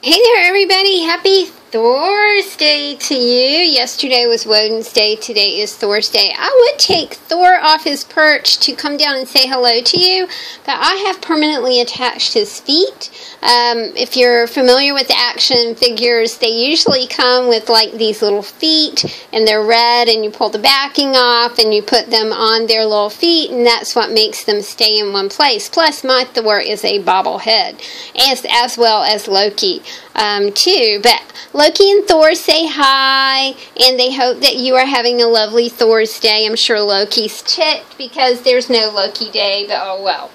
Hey there, everybody. Happy Thursday to you. Yesterday was Woden's Day. Today is Thor's Day. I would take Thor off his perch to come down and say hello to you, but I have permanently attached his feet. If you're familiar with the action figures, they usually come with like these little feet, and they're red, and you pull the backing off, and you put them on their little feet, and that's what makes them stay in one place. Plus, my Thor is a bobblehead, as well as Loki, too. But Loki and Thor say hi, and they hope that you are having a lovely Thor's Day. I'm sure Loki's ticked because there's no Loki Day, but oh well.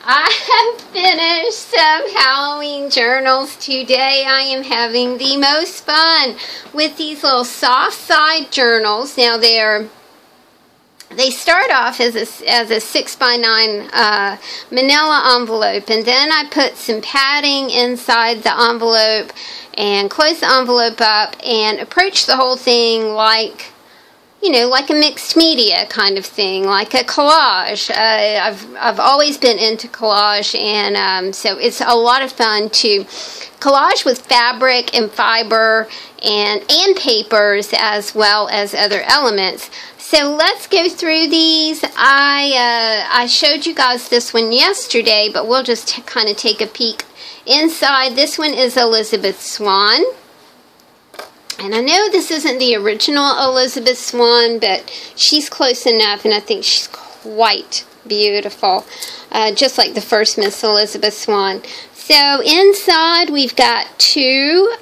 I have finished some Halloween journals today. I am having the most fun with these little soft side journals. Now they start off as a 6x9 manila envelope, and then I put some padding inside the envelope and close the envelope up and approach the whole thing like, you know, like a mixed media kind of thing, like a collage. I've always been into collage, and so it's a lot of fun to collage with fabric and fiber and papers as well as other elements. So let's go through these. I showed you guys this one yesterday, but we'll just kind of take a peek inside. This one is Elizabeth Swann. And I know this isn't the original Elizabeth Swann, but she's close enough, and I think she's quite beautiful, just like the first Miss Elizabeth Swann. So inside we've got two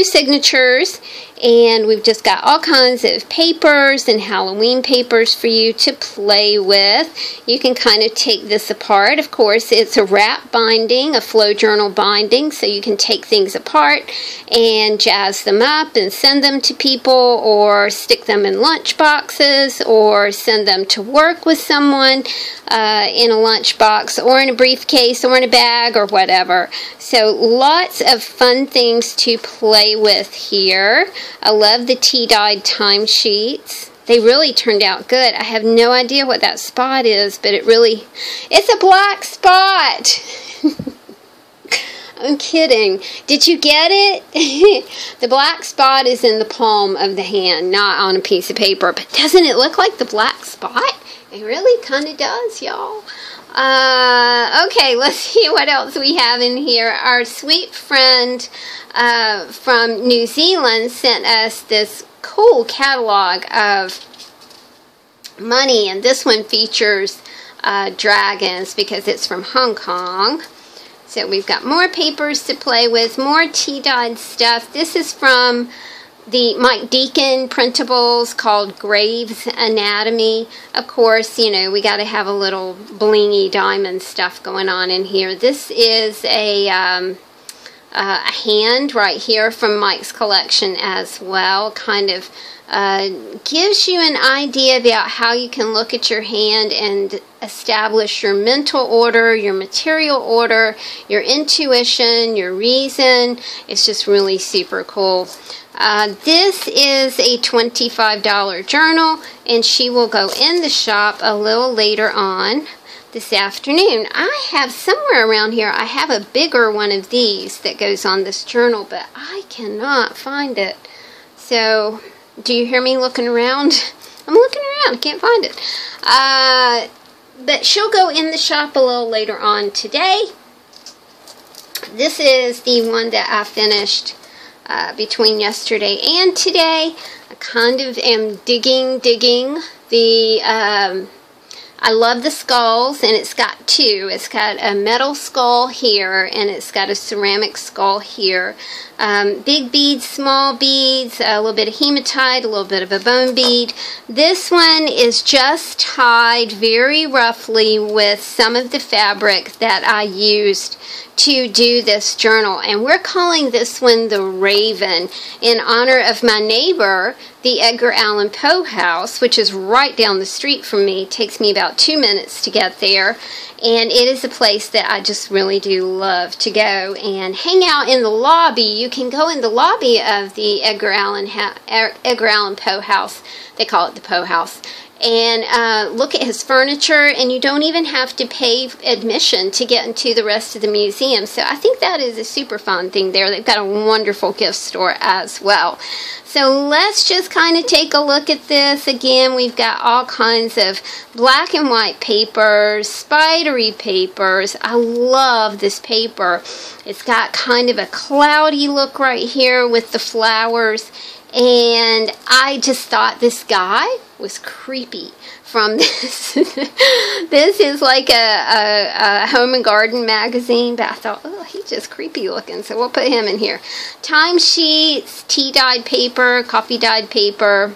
signatures, and we've just got all kinds of papers and Halloween papers for you to play with. You can kind of take this apart. Of course, it's a wrap binding, a flow journal binding, so you can take things apart and jazz them up and send them to people, or stick them in lunch boxes, or send them to work with someone in a lunch box, or in a briefcase, or in a bag, or whatever. So lots of fun things to play with here. I love the tea-dyed timesheets. They really turned out good. I have no idea what that spot is, but it's a black spot. I'm kidding. Did you get it? The black spot is in the palm of the hand, not on a piece of paper. But doesn't it look like the black spot? It really kind of does, y'all. Okay, let's see what else we have in here. Our sweet friend from New Zealand sent us this cool catalog of money, and this one features dragons because it's from Hong Kong. So we've got more papers to play with, more tea-dyed stuff. This is from the Mike Deacon printables called Graves Anatomy. Of course, you know, we got to have a little blingy diamond stuff going on in here. This is a hand right here from Mike's collection as well. Kind of gives you an idea about how you can look at your hand and establish your mental order, your material order, your intuition, your reason. It's just really super cool. This is a $25 journal, and she will go in the shop a little later on this afternoon. I have somewhere around here, I have a bigger one of these that goes on this journal, but I cannot find it. So, do you hear me looking around? I'm looking around, I can't find it. But she'll go in the shop a little later on today. This is the one that I finished between yesterday and today. I kind of am digging the I love the skulls, and it's got two. It's got a metal skull here, and it's got a ceramic skull here. Big beads, small beads, a little bit of hematite, a little bit of a bone bead. This one is just tied very roughly with some of the fabric that I used to do this journal, and we're calling this one the Raven in honor of my neighbor, the Edgar Allan Poe house, which is right down the street from me. It takes me about 2 minutes to get there, and it is a place that I just really do love to go and hang out in the lobby. You can go in the lobby of the Edgar Allan Poe house. They call it the Poe house. and look at his furniture, and you don't even have to pay admission to get into the rest of the museum. So I think that is a super fun thing there. They've got a wonderful gift store as well. So let's just kind of take a look at this. Again, we've got all kinds of black and white papers, spidery papers. I love this paper. It's got kind of a cloudy look right here with the flowers. And I just thought this guy was creepy from this. This is like a home and garden magazine, but I thought, oh, he's just creepy looking, so we'll put him in here. Timesheets, tea-dyed paper, coffee-dyed paper,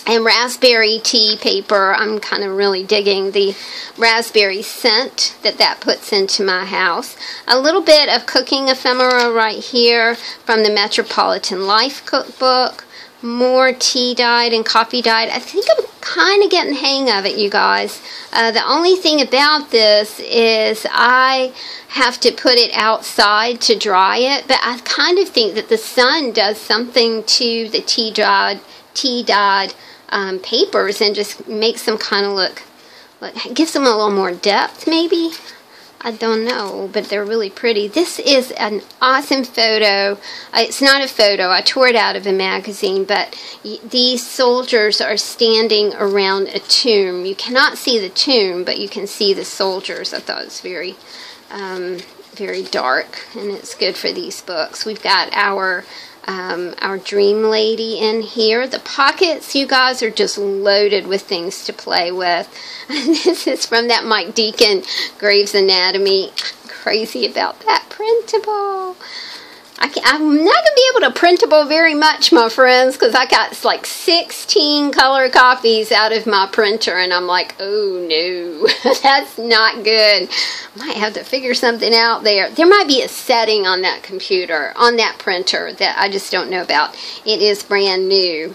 and raspberry tea paper. I'm kind of really digging the raspberry scent that puts into my house. A little bit of cooking ephemera right here from the Metropolitan Life cookbook. More tea dyed and coffee dyed. I think I'm kind of getting the hang of it, you guys. The only thing about this is I have to put it outside to dry it, but I kind of think that the sun does something to the tea dyed papers and just makes them kind of look, gives them a little more depth maybe. I don't know, but they're really pretty. This is an awesome photo. It's not a photo. I tore it out of a magazine, but these soldiers are standing around a tomb. You cannot see the tomb, but you can see the soldiers. I thought it was very, very dark, and it's good for these books. We've got our dream lady in here. The pockets, you guys, are just loaded with things to play with. This is from that Mike Deacon Gray's Anatomy. I'm crazy about that printable. I'm not going to be able to printable very much, my friends, because I got like 16 color copies out of my printer, and I'm like, oh no, that's not good. Might have to figure something out there. There might be a setting on that computer, on that printer, that I just don't know about. It is brand new.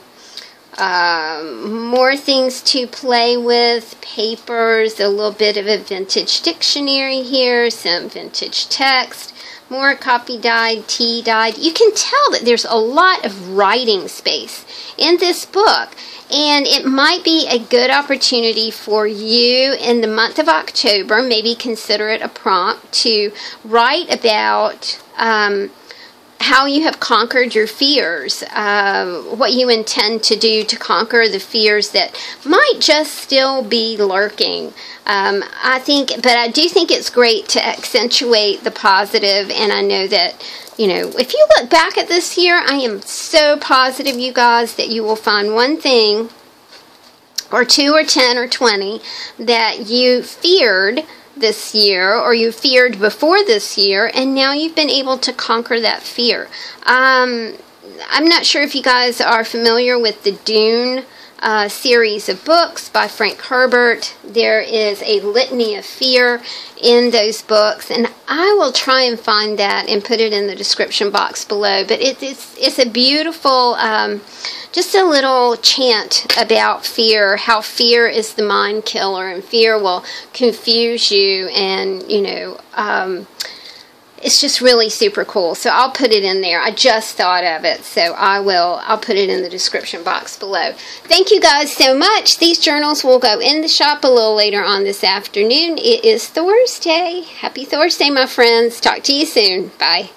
More things to play with, papers, a little bit of a vintage dictionary here, some vintage text. More copy dyed, tea dyed. You can tell that there's a lot of writing space in this book, and it might be a good opportunity for you in the month of October. Maybe consider it a prompt to write about how you have conquered your fears, what you intend to do to conquer the fears that might just still be lurking. I do think it's great to accentuate the positive, and I know that, you know, if you look back at this year, I am so positive, you guys, that you will find one thing, or 2 or 10 or 20, that you feared this year, or you feared before this year, and now you've been able to conquer that fear. I'm not sure if you guys are familiar with the Dune series of books by Frank Herbert. There is a litany of fear in those books, and I will try and find that and put it in the description box below. But it's a beautiful, just a little chant about fear, how fear is the mind killer, and fear will confuse you, and, you know, it's just really super cool. So I'll put it in there. I just thought of it, so I'll put it in the description box below. Thank you guys so much. These journals will go in the shop a little later on this afternoon. It is Thursday. Happy Thursday, my friends. Talk to you soon. Bye.